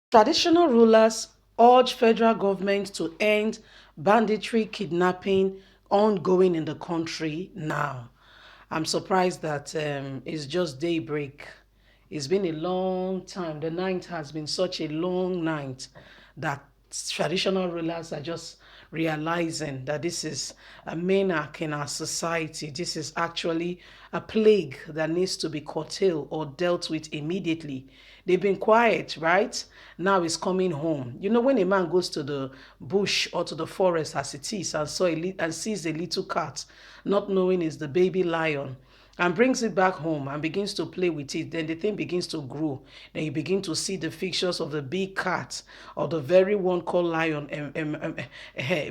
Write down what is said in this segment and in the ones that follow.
Traditional rulers urge federal government to end banditry kidnapping ongoing in the country now. I'm surprised that it's just daybreak. It's been a long time. The night has been such a long night that traditional rulers are just realizing that this is a monarch in our society. This is actually a plague that needs to be curtailed or dealt with immediately. They've been quiet, right? Now it's coming home. You know, when a man goes to the bush or to the forest as it is and, and sees a little cat, not knowing it's the baby lion, and brings it back home and begins to play with it, then the thing begins to grow. Then you begin to see the pictures of the big cat or the very one called lion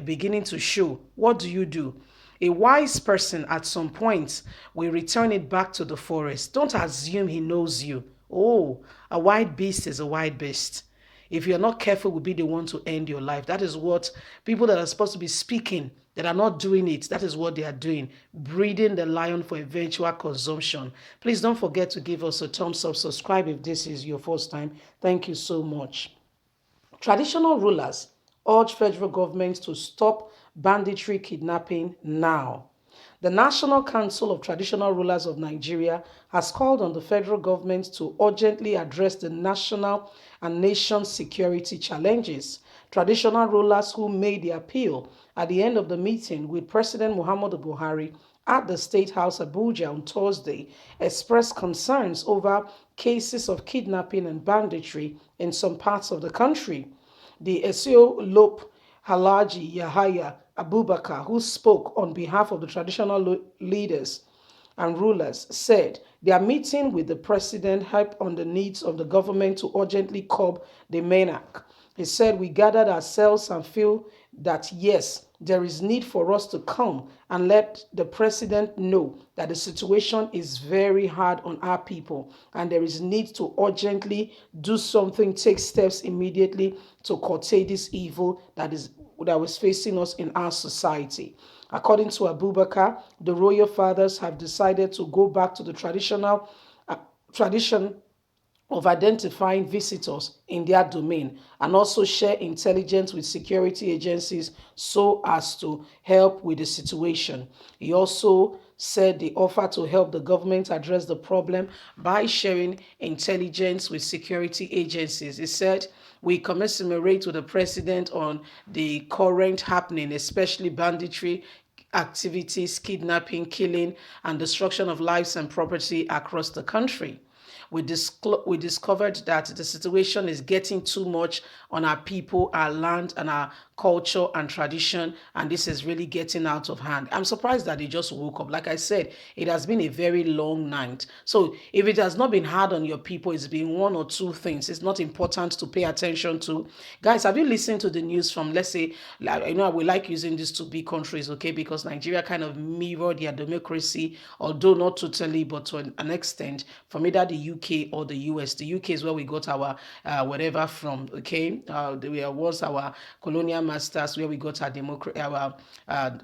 beginning to show. What do you do? A wise person at some point will return it back to the forest. Don't assume he knows you. Oh, a wild beast is a wild beast. If you're not careful, will be the one to end your life. That is what people that are supposed to be speaking, that are not doing it, that is what they are doing, breeding the lion for eventual consumption. Please don't forget to give us a thumbs up, subscribe if this is your first time. Thank you so much. Traditional rulers urge federal governments to stop banditry kidnapping now. The National Council of Traditional Rulers of Nigeria has called on the federal government to urgently address the national and nation security challenges. Traditional rulers who made the appeal at the end of the meeting with President Muhammadu Buhari at the State House Abuja on Thursday expressed concerns over cases of kidnapping and banditry in some parts of the country. The Esio Lope Halaji Yahaya Abubakar, who spoke on behalf of the traditional leaders and rulers, said their meeting with the president helped on the needs of the government to urgently curb the monarch. He said, we gathered ourselves and feel that yes, there is need for us to come and let the president know that the situation is very hard on our people and there is need to urgently do something, take steps immediately to curtail this evil that was facing us in our society. According to Abubakar, the royal fathers have decided to go back to the tradition of identifying visitors in their domain and also share intelligence with security agencies so as to help with the situation. He also said they offer to help the government address the problem by sharing intelligence with security agencies. He said, we commiserate with the president on the current happening, especially banditry activities, kidnapping, killing, and destruction of lives and property across the country. We discovered that the situation is getting too much on our people, our land, and our culture and tradition, and this is really getting out of hand. I'm surprised that they just woke up. Like I said, it has been a very long night. So if it has not been hard on your people, it's been one or two things. It's not important to pay attention to. Guys, have you listened to the news from, let's say, we like using these two big countries, okay, because Nigeria kind of mirrored their democracy, although not totally, but to an extent, from either the UK or the US. The UK is where we got our whatever from, okay? We was our colonial masters, where we got our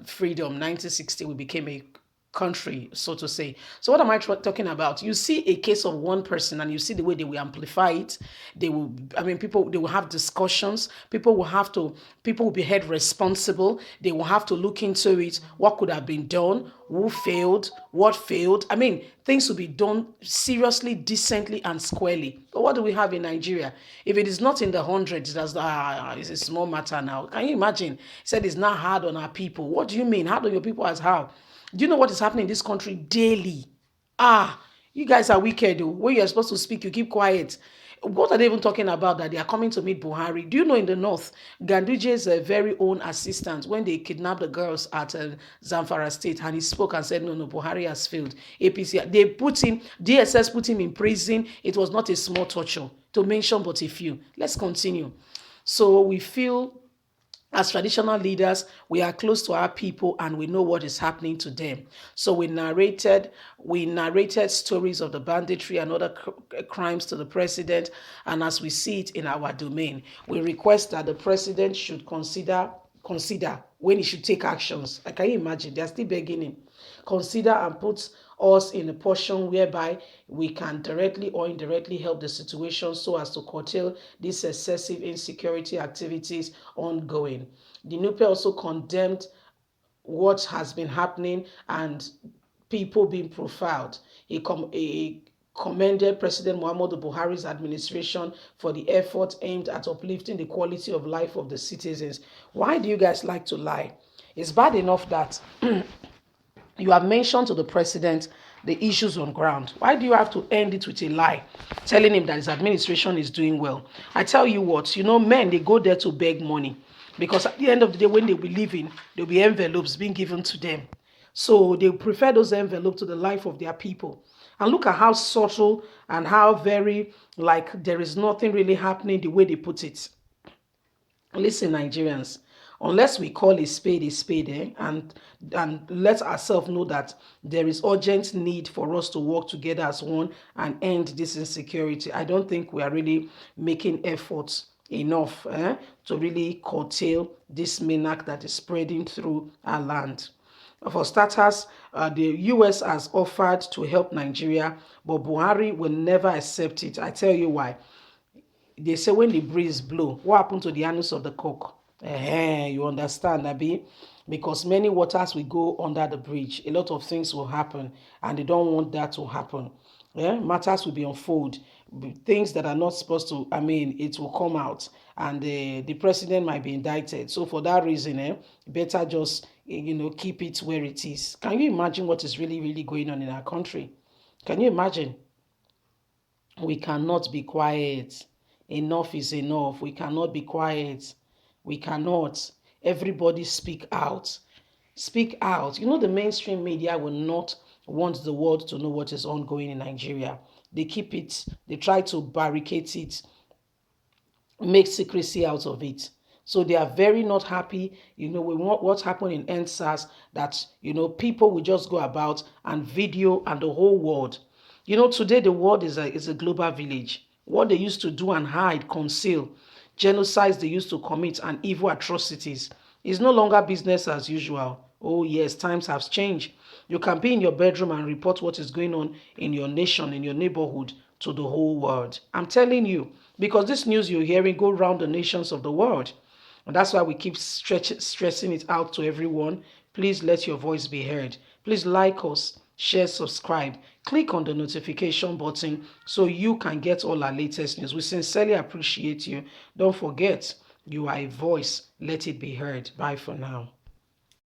freedom. 1960, we became a country, so to say. So what am I talking about? You see a case of one person and you see the way they will amplify it. People, they will have discussions. People will be held responsible. They will have to look into it. What could have been done? Who failed? What failed? Things will be done seriously, decently, and squarely. But what do we have in Nigeria? If it is not in the hundreds, it's a small matter now. Can you imagine? He said it's not hard on our people. What do you mean? Hard on your people as how? Do you know what is happening in this country daily? You guys are wicked. When you're supposed to speak, you keep quiet. What are they even talking about that they are coming to meet Buhari? Do you know in the north, Ganduje's very own assistant, when they kidnapped the girls at Zamfara State, and he spoke and said, no, Buhari has failed. APC, DSS put him in prison. It was not a small torture, to mention but a few. Let's continue. So we feel as traditional leaders, we are close to our people and we know what is happening to them. So we narrated stories of the banditry and other crimes to the president, and as we see it in our domain, we request that the president should consider consider when he should take actions. Can you imagine? They are still begging him. Consider and put us in a portion whereby we can directly or indirectly help the situation so as to curtail these excessive insecurity activities ongoing. The NUPE also condemned what has been happening and people being profiled. He commended President Muhammadu Buhari's administration for the effort aimed at uplifting the quality of life of the citizens. Why do you guys like to lie? It's bad enough that you have mentioned to the president the issues on ground. Why do you have to end it with a lie, telling him that his administration is doing well? I tell you what, men, they go there to beg money. Because at the end of the day, when they'll be leaving, there'll be envelopes being given to them. So they prefer those envelopes to the life of their people. And look at how subtle and how very, like, there is nothing really happening the way they put it. Listen, Nigerians, unless we call a spade, and let ourselves know that there is urgent need for us to work together as one and end this insecurity, I don't think we are really making efforts enough to really curtail this menace that is spreading through our land. For starters, the US has offered to help Nigeria, but Buhari will never accept it. I tell you why. They say when the breeze blow, what happened to the anus of the cock? You understand, Abi? Because many waters will go under the bridge. A lot of things will happen, and they don't want that to happen. Matters will be unfold. Things that are not supposed to, it will come out, and the president might be indicted. So for that reason, better just, keep it where it is. Can you imagine what is really, really going on in our country? Can you imagine? We cannot be quiet. Enough is enough. We cannot be quiet. We cannot. Everybody speak out. Speak out. The mainstream media will not want the world to know what is ongoing in Nigeria. They keep it, they try to barricade it, make secrecy out of it. So they are very not happy, with what happened in NSCაც, that, people will just go about and video and the whole world. Today the world is a global village. What they used to do and hide, conceal, genocides they used to commit, and evil atrocities is no longer business as usual. Oh yes, times have changed. You can be in your bedroom and report what is going on in your nation, in your neighborhood, to the whole world. I'm telling you, because this news you're hearing go around the nations of the world. And that's why we keep stressing it out to everyone. Please let your voice be heard. Please like us, share, subscribe. Click on the notification button so you can get all our latest news. We sincerely appreciate you. Don't forget, you are a voice. Let it be heard. Bye for now.